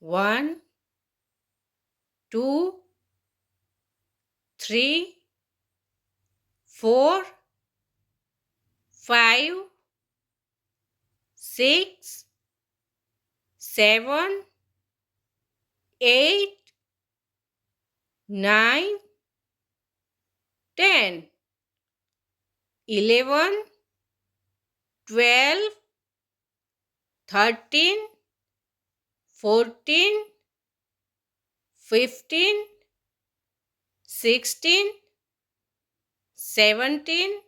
1, 2, 3, 4, 5, 6, 7, 8, 9, 10, 11, 12, 13, 14, 15, 16, 17,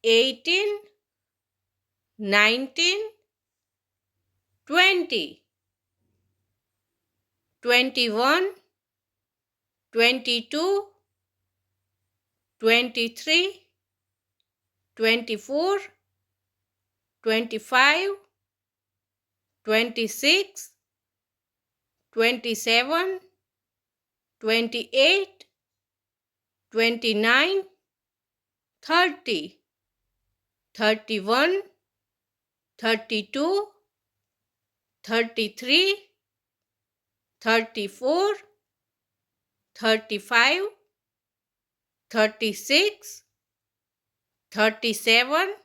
18, 19, 20, 21, 22, 23, 24, 25, 26, 27, 28, 29, 30, 31, 32, 33, 34, 35, 36, 37,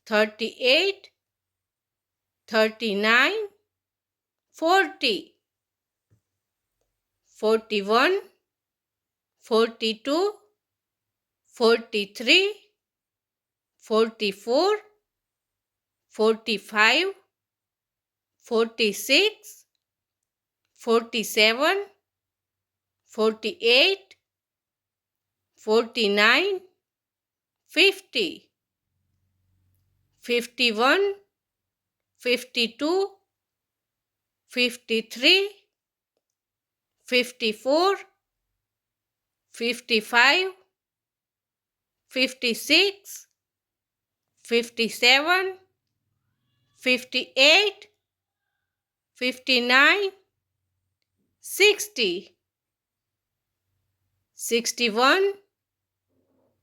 38, 39, 40, 41, 42, 43, 44, 45, 46, 47, 48, 49, 50, 51, 52, 53, 54, 55, 56, 57, 58, 59, 60, 61,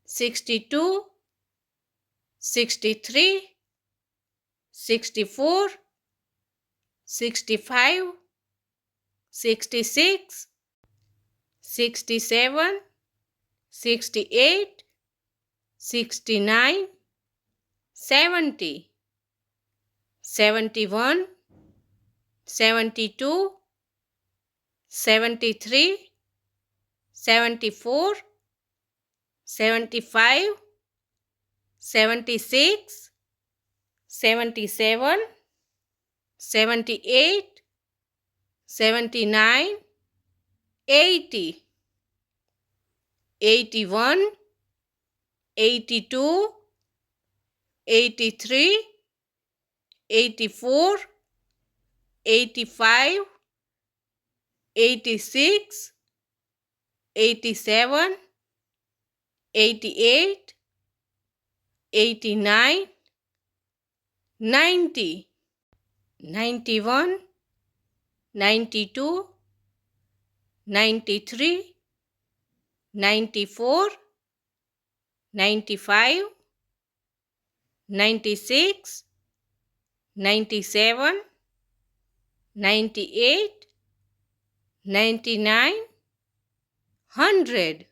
62, 63, 64, 65, 66, 67, 68, 69, 70, 71, 72, 73, 74, 75, 76, 77, 78, 79, 80, 81, 82, 83, 84, 85, 86, 87, 88, 89, 90, 91, 92, 93, 94, 95, 96, 97, 98, 99, 100.